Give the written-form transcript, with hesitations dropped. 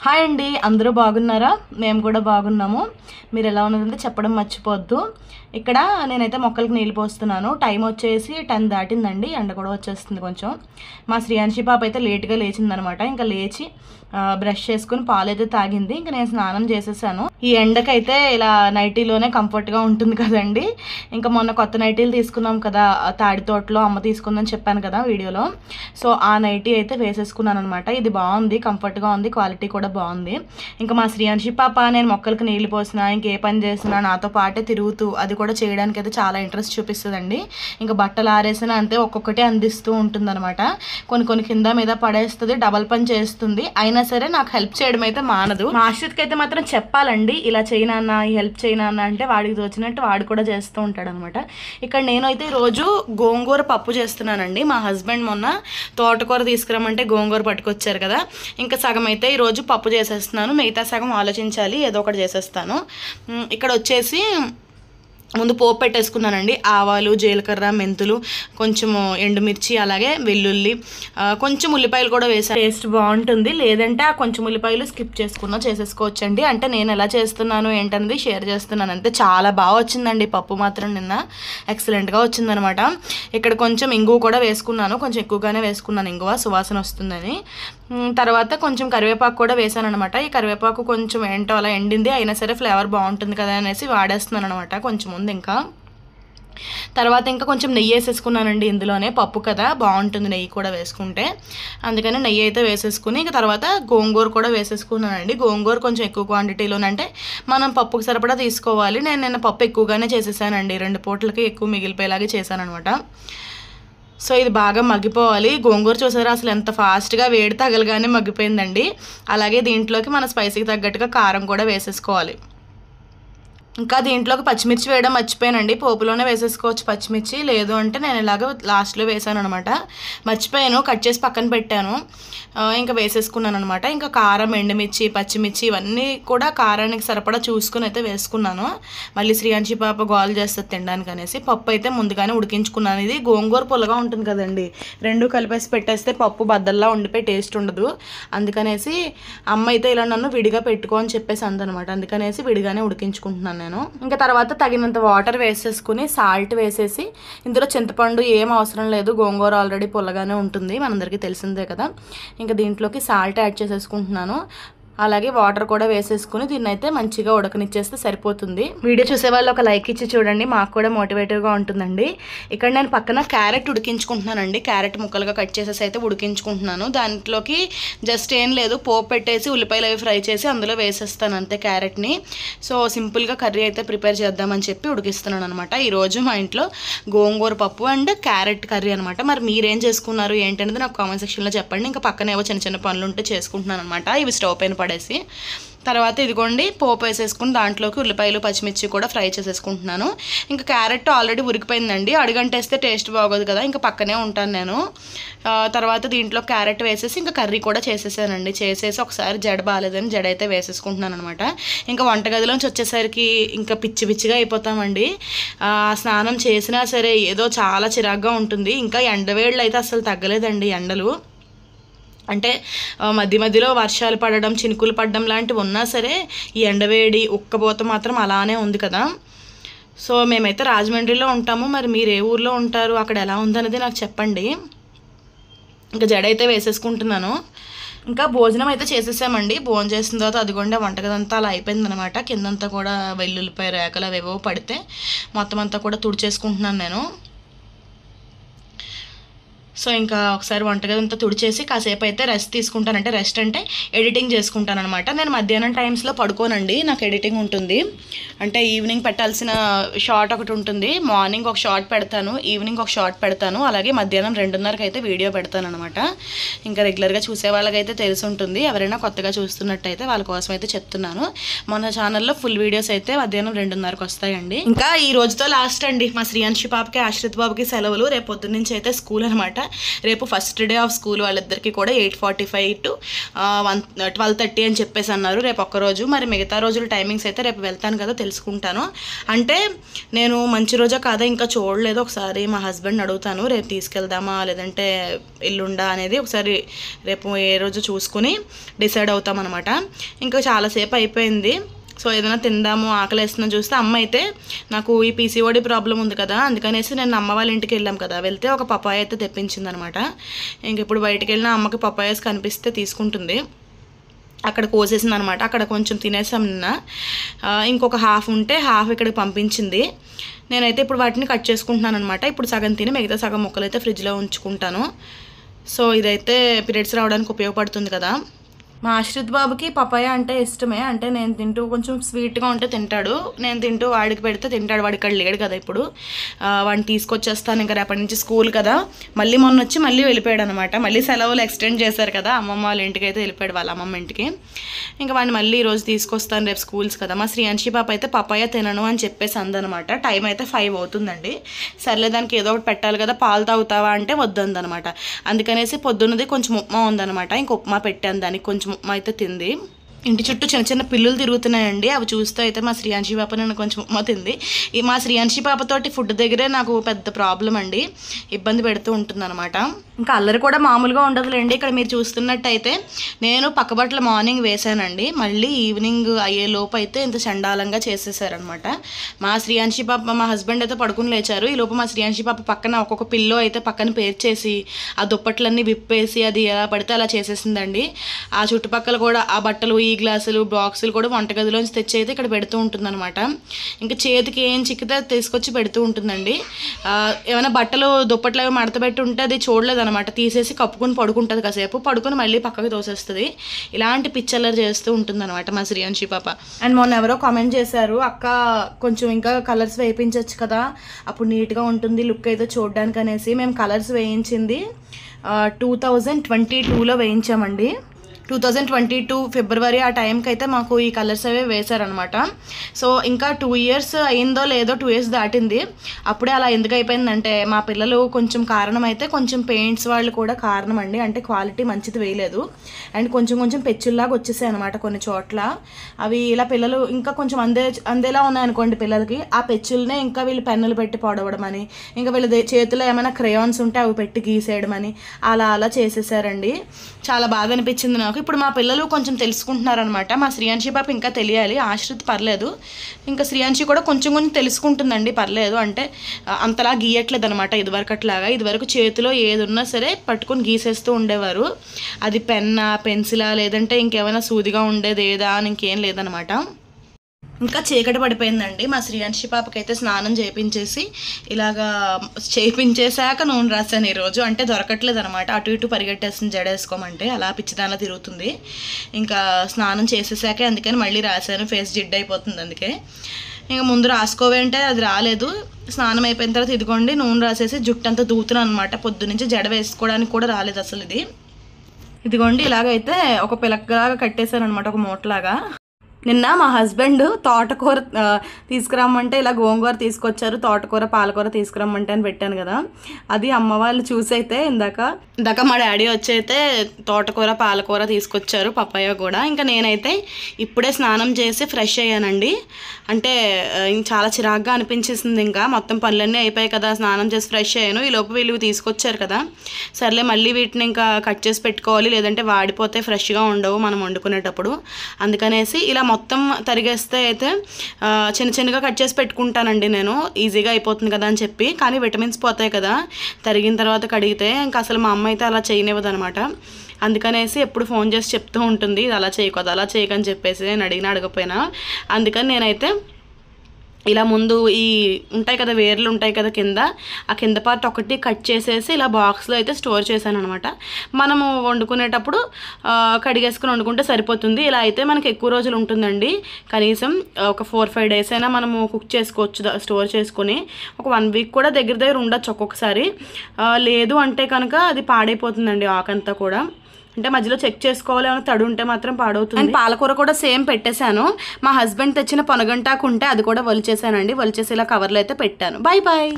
Hi అండి, అందరూ బాగున్నారా? మేము కూడా బాగున్నాము. మీరు ఎలా ఉన్నదంటే చెప్పడం మర్చిపోవద్దు. ఇక్కడ నేనైతే మొక్కలకు నీళ్ళు పోస్తున్నాను. టైం వచ్చేసి 10 దాటిందండి, ఎండ కూడా వచ్చేస్తుంది కొంచెం. మా శ్రీయాన్షి పాప అయితే లేట్గా లేచిందనమాట. ఇంకా లేచి బ్రష్ చేసుకుని పాలైతే తాగింది. ఇంకా నేను స్నానం చేసేసాను. ఈ ఎండకైతే ఇలా నైటీలోనే కంఫర్ట్గా ఉంటుంది కదండి. ఇంకా మొన్న కొత్త నైటీలు తీసుకున్నాం కదా, తాడి తోటలో అమ్మ తీసుకుందని చెప్పాను కదా వీడియోలో. సో ఆ నైటీ అయితే వేసేసుకున్నాను అనమాట. ఇది బాగుంది, కంఫర్ట్గా ఉంది, క్వాలిటీ కూడా బాగుంది. ఇంకా మా శ్రీయాన్షి పాప నేను మొక్కలకు నీళ్ళు పోసినా ఇంకే పని చేసినా నాతో పాటే తిరుగుతూ అది కూడా చేయడానికి అయితే చాలా ఇంట్రెస్ట్ చూపిస్తుందండి. ఇంకా బట్టలు ఆరేసినా అంతే ఒక్కొక్కటి అందిస్తూ ఉంటుంది అనమాట. కొన్ని కింద మీద పడేస్తుంది, డబల్ పని చేస్తుంది. అయినా సరే నాకు హెల్ప్ చేయడం అయితే మానదు. మా ఆశ్రిత్కి అయితే మాత్రం చెప్పాలండి, ఇలా చేయనన్నా ఈ హెల్ప్ చేయనన్నా అంటే వాడికి తోచినట్టు వాడు కూడా చేస్తూ ఉంటాడు అనమాట. ఇక్కడ నేను అయితే ఈరోజు గోంగూర పప్పు చేస్తున్నానండి. మా హస్బెండ్ మొన్న తోటకూర తీసుకురమ్మంటే గోంగూర పట్టుకొచ్చారు కదా, ఇంకా సగం అయితే ఈరోజు పప్పు చేసేస్తున్నాను, మిగతా సగం ఆలోచించాలి, ఏదో ఒకటి చేసేస్తాను. ఇక్కడ వచ్చేసి ముందు పోపు పెట్టేసుకున్నానండి. ఆవాలు, జీలకర్ర, మెంతులు, కొంచెము ఎండుమిర్చి, అలాగే వెల్లుల్లి, కొంచెం ఉల్లిపాయలు కూడా వేసాను. టేస్ట్ బాగుంటుంది. లేదంటే ఆ కొంచెం ఉల్లిపాయలు స్కిప్ చేసుకున్నా చేసేసుకోవచ్చండి. అంటే నేను ఎలా చేస్తున్నాను ఏంటనేది షేర్ చేస్తున్నాను అంతే. చాలా బాగా వచ్చిందండి పప్పు మాత్రం నిన్న ఎక్సలెంట్గా వచ్చిందనమాట. ఇక్కడ కొంచెం ఇంగువ కూడా వేసుకున్నాను, కొంచెం ఎక్కువగానే వేసుకున్నాను ఇంగువ, సువాసన వస్తుందని. తర్వాత కొంచెం కరివేపాకు కూడా వేసాను అనమాట. ఈ కరివేపాకు కొంచెం ఏంటో అలా ఎండింది, అయినా సరే ఫ్లేవర్ బాగుంటుంది కదా అనేసి వాడేస్తున్నాను అనమాట కొంచెం ముందు. ఇంకా తర్వాత ఇంకా కొంచెం నెయ్యి వేసేసుకున్నానండి. ఇందులోనే పప్పు కదా, బాగుంటుంది నెయ్యి కూడా వేసుకుంటే, అందుకని నెయ్యి అయితే వేసేసుకుని ఇంకా తర్వాత గోంగూర కూడా వేసేసుకున్నానండి. గోంగూర కొంచెం ఎక్కువ క్వాంటిటీలోనంటే మనం పప్పుకి సరిపడా తీసుకోవాలి. నేను నిన్న పప్పు ఎక్కువగానే చేసేసానండి, 2 పూటలకి ఎక్కువ మిగిలిపోయేలాగే చేశాను అనమాట. సో ఇది బాగా మగ్గిపోవాలి. గోంగూర చూసారా అసలు ఎంత ఫాస్ట్గా వేడి తగలగానే మగ్గిపోయిందండి. అలాగే దీంట్లోకి మన స్పైసీకి తగ్గట్టుగా కారం కూడా వేసేసుకోవాలి. ఇంకా దీంట్లోకి పచ్చిమిర్చి వేయడం మర్చిపోయానండి, పోపులోనే వేసేసుకోవచ్చు పచ్చిమిర్చి, లేదు అంటే నేను ఇలాగ లాస్ట్లో వేసాను అనమాట. మర్చిపోయాను, కట్ చేసి పక్కన పెట్టాను. ఇంకా వేసేసుకున్నాను అనమాట. ఇంకా కారం, ఎండుమిర్చి, పచ్చిమిర్చి ఇవన్నీ కూడా కారానికి సరిపడా చూసుకుని అయితే వేసుకున్నాను. మళ్ళీ శ్రీయాన్షి పాప గోల్ చేస్తుంది తినడానికి అనేసి పప్పు అయితే ముందుగానే ఉడికించుకున్నాను. ఇది గోంగూర పుల్లగా ఉంటుంది కదండి, రెండు కలిపేసి పెట్టేస్తే పప్పు బద్దల్లా ఉండిపోయి టేస్ట్ ఉండదు. అందుకనేసి అమ్మ అయితే ఇలా నన్ను విడిగా పెట్టుకో అని చెప్పేసి అందనమాట. అందుకనేసి విడిగానే ఉడికించుకుంటున్నాను నేను. ఇంకా తర్వాత తగినంత వాటర్ వేసేసుకుని సాల్ట్ వేసేసి, ఇందులో చింతపండు ఏం అవసరం లేదు, గోంగూర ఆల్రెడీ పుల్లగానే ఉంటుంది, మనందరికీ తెలిసిందే కదా. ఇంకా దీంట్లోకి సాల్ట్ యాడ్ చేసేసుకుంటున్నాను. అలాగే వాటర్ కూడా వేసేసుకుని దీన్ని అయితే మంచిగా ఉడకనిచ్చేస్తే సరిపోతుంది. వీడియో చూసే వాళ్ళు ఒక లైక్ ఇచ్చి చూడండి, మాకు కూడా మోటివేటివ్గా ఉంటుందండి. ఇక్కడ నేను పక్కన క్యారెట్ ఉడికించుకుంటున్నానండి. క్యారెట్ ముక్కలుగా కట్ చేసేసి అయితే ఉడికించుకుంటున్నాను. దాంట్లోకి జస్ట్ ఏం లేదు, పోపు పెట్టేసి ఉల్లిపాయలు అవి ఫ్రై చేసి అందులో వేసేస్తాను అంతే క్యారెట్ని. సో సింపుల్గా కర్రీ అయితే ప్రిపేర్ చేద్దామని చెప్పి ఉడికిస్తున్నాను అనమాట. ఈరోజు మా ఇంట్లో గోంగూర పప్పు అండ్ క్యారెట్ కర్రీ అనమాట. మరి మీరేం చేసుకున్నారు ఏంటనేది నాకు కామెంట్ సెక్షన్లో చెప్పండి. ఇంకా పక్కన ఏవో చిన్న చిన్న పనులు ఉంటే చేసుకుంటున్నాను అనమాట. ఇవి స్టవ్ పైన పడేసి తర్వాత ఇదిగోండి పోపు వేసేసుకుని దాంట్లోకి ఉల్లిపాయలు, పచ్చిమిర్చి కూడా ఫ్రై చేసేసుకుంటున్నాను. ఇంకా క్యారెట్ ఆల్రెడీ ఉరికిపోయిందండి, అడుగంటేస్తే టేస్ట్ బాగోదు కదా, ఇంకా పక్కనే ఉంటాను నేను. తర్వాత దీంట్లో క్యారెట్ వేసేసి ఇంకా కర్రీ కూడా చేసేసానండి. చేసేసి ఒకసారి జడ బాగాలేదని జడ అయితే వేసేసుకుంటున్నాను అనమాట. ఇంకా వంటగదిలోంచి వచ్చేసరికి ఇంకా పిచ్చి పిచ్చిగా అయిపోతామండి. స్నానం చేసినా సరే ఏదో చాలా చిరాగ్గా ఉంటుంది. ఇంకా ఎండవేళ్ళు అయితే అసలు తగ్గలేదండి. ఎండలు అంటే మధ్య మధ్యలో వర్షాలు పడడం, చినుకులు పడడం లాంటివి ఉన్నా సరే ఈ ఎండవేడి ఉక్కబోత మాత్రం అలానే ఉంది కదా. సో మేమైతే రాజమండ్రిలో ఉంటాము, మరి మీరు ఏ ఊర్లో ఉంటారు, అక్కడ ఎలా ఉందనేది నాకు చెప్పండి. ఇంకా జడ అయితే వేసేసుకుంటున్నాను. ఇంకా భోజనం అయితే చేసేసామండి. భోజనం చేసిన తర్వాత అదిగోండి వంటగదంతా అలా అయిపోయిందనమాట. కిందంతా కూడా వెల్లుల్లిపాయ రేకలు అవేవో పడితే మొత్తం అంతా కూడా తుడిచేసుకుంటున్నాను నేను. సో ఇంకా ఒకసారి వంటగదంతా తుడిచేసి కాసేపు అయితే రెస్ట్ తీసుకుంటాను. అంటే రెస్ట్ అంటే ఎడిటింగ్ చేసుకుంటాను అనమాట. నేను మధ్యాహ్నం టైమ్స్లో పడుకోనండి, నాకు ఎడిటింగ్ ఉంటుంది. అంటే ఈవినింగ్ పెట్టాల్సిన షార్ట్ ఒకటి ఉంటుంది, మార్నింగ్ ఒక షార్ట్ పెడతాను, ఈవినింగ్ ఒక షార్ట్ పెడతాను, అలాగే మధ్యాహ్నం 2:30కి అయితే వీడియో పెడతాను అనమాట. ఇంకా రెగ్యులర్గా చూసే వాళ్ళకైతే తెలిసి ఉంటుంది, ఎవరైనా కొత్తగా చూస్తున్నట్టయితే వాళ్ళ కోసం అయితే చెప్తున్నాను. మన ఛానల్లో ఫుల్ వీడియోస్ అయితే మధ్యాహ్నం 2:30కి వస్తాయండి. ఇంకా ఈ రోజుతో లాస్ట్ అండి. మా శ్రీయాన్షి పాపకి, ఆశ్రిత్ బాబుకి సెలవులు, రేపు పొద్దున్న నుంచి అయితే స్కూల్ అనమాట. రేపు ఫస్ట్ డే ఆఫ్ స్కూల్ వాళ్ళిద్దరికి కూడా 8:45 to 12:30 అని చెప్పేసి అన్నారు రేపు ఒక్కరోజు. మరి మిగతా రోజుల టైమింగ్స్ అయితే రేపు వెళ్తాను కదా తెలుసుకుంటాను. అంటే నేను మంచి రోజా కాదా ఇంకా చూడలేదు, ఒకసారి మా హస్బెండ్ అడుగుతాను రేపు తీసుకెళ్దామా లేదంటే ఎల్లుండా అనేది ఒకసారి రేపు ఏ రోజు చూసుకుని డిసైడ్ అవుతామన్నమాట. ఇంకా చాలాసేపు అయిపోయింది. సో ఏదైనా తిందాము ఆకలేస్తుందని చూస్తే అమ్మ అయితే నాకు ఈ PCOD ప్రాబ్లం ఉంది కదా అందుకనేసి నేను అమ్మ వాళ్ళ ఇంటికి వెళ్ళాం కదా, వెళ్తే ఒక పపాయ అయితే తెప్పించింది అనమాట. ఇంక ఇప్పుడు బయటికి వెళ్ళినా అమ్మకి పపాయస్ కనిపిస్తే తీసుకుంటుంది. అక్కడ కోసేసింది అనమాట, అక్కడ కొంచెం తినేసాం నిన్న. ఇంకొక హాఫ్ ఉంటే హాఫ్ ఇక్కడికి పంపించింది. నేనైతే ఇప్పుడు వాటిని కట్ చేసుకుంటున్నాను అనమాట. ఇప్పుడు సగం తిని మిగతా సగం ముక్కలు అయితే ఫ్రిడ్జ్లో ఉంచుకుంటాను. సో ఇదైతే పీరియడ్స్ రావడానికి ఉపయోగపడుతుంది కదా. మా ఆశ్రిత్ బాబుకి పపాయ అంటే ఇష్టమే, అంటే నేను తింటూ కొంచెం స్వీట్గా ఉంటే తింటాడు, నేను తింటూ వాడికి పెడితే తింటాడు. వాడి ఇక్కడ లేడు కదా ఇప్పుడు, వాడిని తీసుకొచ్చేస్తాను ఇంకా రేపటి నుంచి స్కూల్ కదా. మళ్ళీ మొన్న వచ్చి మళ్ళీ వెళ్ళిపోయాడు అనమాట. మళ్ళీ సెలవులు ఎక్స్టెండ్ చేశారు కదా, అమ్మమ్మ వాళ్ళ ఇంటికి అయితే వెళ్ళిపోయాడు, వాళ్ళ అమ్మమ్మ ఇంటికి. ఇంకా వాడిని మళ్ళీ ఈరోజు తీసుకొస్తాను, రేపు స్కూల్స్ కదా. మా శ్రీయాంశి పాప అయితే పపాయ తినను అని చెప్పేసి అందనమాట. టైం అయితే 5 అవుతుందండి. సర్లే దానికి ఏదో ఒకటి పెట్టాలి కదా, పాలు తాగుతావా అంటే వద్దందనమాట. అందుకనేసి పొద్దున్నది కొంచెం ఉప్మా ఉందనమాట, ఇంక ఉప్మా పెట్టాను దానికి, కొంచెం ఉప్మా అయితే తింది. ఇంటి చుట్టూ చిన్న చిన్న పిల్లులు తిరుగుతున్నాయండి, అవి చూస్తూ అయితే మా శ్రీయాంశి పాప నేను కొంచెం ఉప్మా తింది. మా శ్రీయాంశి పాపతోటి ఫుడ్ దగ్గరే నాకు పెద్ద ప్రాబ్లం అండి, ఇబ్బంది పెడుతూ ఉంటుంది అనమాట. ఇంకా అల్లరి కూడా మామూలుగా ఉండదులేండి. ఇక్కడ మీరు చూస్తున్నట్టయితే నేను పక్కబట్టలు మార్నింగ్ వేసానండి, మళ్ళీ ఈవినింగ్ అయ్యేలోపు అయితే ఇంత చండాలంగా చేసేసారనమాట. మా శ్రీయాంశి పాప మా హస్బెండ్ అయితే పడుకుని లేచారు, ఈ లోపు మా శ్రీయాంశి పాప పక్కన ఒక్కొక్క పిల్లో అయితే పక్కన పేర్చేసి ఆ దుప్పట్లన్నీ విప్పేసి అది ఎలా పడితే అలా చేసేసిందండి. ఆ చుట్టుపక్కల కూడా ఆ బట్టలు ఈ గ్లాసులు బాక్సులు కూడా వంటగదిలోంచి తెచ్చి అయితే ఇక్కడ పెడుతూ ఉంటుందన్నమాట. ఇంకా చేతికి ఏం చిక్కితే తీసుకొచ్చి పెడుతూ ఉంటుందండి. ఏమైనా బట్టలు దుప్పట్లు అవి మడతపెట్టి ఉంటే అది చూడలేదన్నమాట, తీసేసి కప్పుకొని పడుకుంటుంది, కాసేపు పడుకొని మళ్ళీ పక్కకు తోసేస్తుంది. ఇలాంటి పిచ్చల్లర్ చేస్తూ ఉంటుందన్నమాట మా శ్రీయాంశి పాప. అండ్ మొన్న ఎవరో కామెంట్ చేశారు, అక్క కొంచెం ఇంకా కలర్స్ వేయించవచ్చు కదా అప్పుడు నీట్గా ఉంటుంది లుక్ అయితే చూడడానికి అనేసి. మేము కలర్స్ వేయించింది 2022లో వేయించామండి. 2022 ఫిబ్రవరి ఆ టైంకి అయితే మాకు ఈ కలర్స్ అవే వేశారనమాట. సో ఇంకా 2 years అయిందో లేదో, 2 years దాటింది. అప్పుడే అలా ఎందుకు అయిపోయిందంటే మా పిల్లలు కొంచెం కారణం అయితే కొంచెం పెయింట్స్ వాళ్ళు కూడా కారణం అండి, అంటే క్వాలిటీ మంచిది వేయలేదు అండ్ కొంచెం కొంచెం పెచ్చుల్లాగా వచ్చేసాయి అనమాట కొన్ని చోట్ల. అవి ఇలా పిల్లలు ఇంకా కొంచెం అందేలా ఉన్నాయనుకోండి పిల్లలకి, ఆ పెచ్చులనే ఇంకా వీళ్ళు పెన్నులు పెట్టి పొడవడం అని, ఇంకా వీళ్ళ చేతిలో ఏమైనా క్రేయాన్స్ ఉంటే అవి పెట్టి గీసేయడం అని అలా చేసేసారండి. చాలా బాధ అనిపించింది నాకు. ఇప్పుడు మా పిల్లలు కొంచెం తెలుసుకుంటున్నారనమాట. మా శ్రీయాంశి పాప ఇంకా తెలియాలి, ఆశ్రిత్ పర్లేదు, ఇంకా శ్రీయాంశి కూడా కొంచెం తెలుసుకుంటుందండి, పర్లేదు. అంటే అంతలా గీయట్లేదు అనమాట ఇదివరకట్లాగా. ఇదివరకు చేతిలో ఏది ఉన్నా సరే పట్టుకొని గీసేస్తూ ఉండేవారు, అది పెన్నా పెన్సిలా లేదంటే ఇంకేమైనా సూదిగా ఉండేది ఏదా అని ఇంకేం లేదనమాట. ఇంకా చీకటి పడిపోయిందండి. మా శ్రీయాంశి పాపకైతే స్నానం చేయించేసాక నూనె రాశాను ఈరోజు, అంటే దొరకట్లేదు అనమాట, అటు ఇటు పరిగెట్టేస్తుంది జడేసుకోమంటే, అలా పిచ్చిదానిలా తిరుగుతుంది. ఇంకా స్నానం చేసేసాకే అందుకని మళ్ళీ రాశాను, ఫేస్ జిడ్ అయిపోతుంది అందుకే. ఇంకా ముందు రాసుకోవేంటే అది రాలేదు, స్నానం అయిపోయిన తర్వాత ఇదిగోండి నూనె రాసేసి జుట్టు అంతా దూతున్నాను అనమాట. పొద్దునుంచి జడ వేసుకోవడానికి కూడా రాలేదు అసలు. ఇదిగోండి ఇలాగైతే ఒక పిలకలాగా కట్టేశాను అనమాట, ఒక మూటలాగా. నిన్న మా హస్బెండ్ తోటకూర తీసుకురమ్మంటే ఇలా గోంగూర తీసుకొచ్చారు, తోటకూర పాలకూర తీసుకురమ్మంటే అని పెట్టాను కదా, అది అమ్మ వాళ్ళు చూసైతే ఇందాక మా డాడీ వచ్చి అయితే తోటకూర పాలకూర తీసుకొచ్చారు, పపాయ కూడా. ఇంకా నేనైతే ఇప్పుడే స్నానం చేసి ఫ్రెష్ అయ్యానండి. అంటే చాలా చిరాగ్గా అనిపించేసింది, ఇంకా మొత్తం పనులన్నీ అయిపోయాయి కదా, స్నానం చేసి ఫ్రెష్ అయ్యాను. ఈ లోపు వీళ్ళు తీసుకొచ్చారు కదా, సర్లే మళ్ళీ వీటిని ఇంకా కట్ చేసి పెట్టుకోవాలి, లేదంటే వాడిపోతే ఫ్రెష్గా ఉండవు మనం వండుకునేటప్పుడు. అందుకనేసి ఇలా మొత్తం తరిగేస్తే అయితే చిన్నగా కట్ చేసి పెట్టుకుంటానండి నేను, ఈజీగా అయిపోతుంది కదా అని చెప్పి. కానీ విటమిన్స్ పోతాయి కదా తరిగిన తర్వాత కడిగితే, ఇంకా అసలు మా అమ్మ అయితే అలా చేయనివ్వదు అనమాట. అందుకనేసి ఎప్పుడు ఫోన్ చేసి చెప్తూ ఉంటుంది, ఇది అలా చేయకూడదు అలా చేయకని చెప్పేసి, నేను అడగకపోయినా. అందుకని నేనైతే ఇలా ముందు ఈ ఉంటాయి కదా వేర్లు ఉంటాయి కదా కింద, ఆ కింద పార్ట్ ఒకటి కట్ చేసేసి ఇలా బాక్స్లో అయితే స్టోర్ చేశాను అనమాట. మనము వండుకునేటప్పుడు కడిగేసుకుని వండుకుంటే సరిపోతుంది. ఇలా అయితే మనకి ఎక్కువ రోజులు ఉంటుందండి, కనీసం ఒక 4-5 days అయినా మనము కుక్ చేసుకోవచ్చు స్టోర్ చేసుకొని. ఒక 1 week కూడా దగ్గర ఉండొచ్చు ఒక్కొక్కసారి. లేదు అంటే కనుక అది పాడైపోతుందండి ఆకంతా కూడా. అంటే మధ్యలో చెక్ చేసుకోవాలి, ఏమైనా తడి ఉంటే మాత్రం పాడవుతుంది. అండ్ పాలకూర కూడా సేమ్ పెట్టేశాను. మా హస్బెండ్ తెచ్చిన పొనగంటాకు ఉంటే అది కూడా ఒలిచేసానండి, ఒలిచేసి ఇలా కవర్లో అయితే పెట్టాను. బాయ్.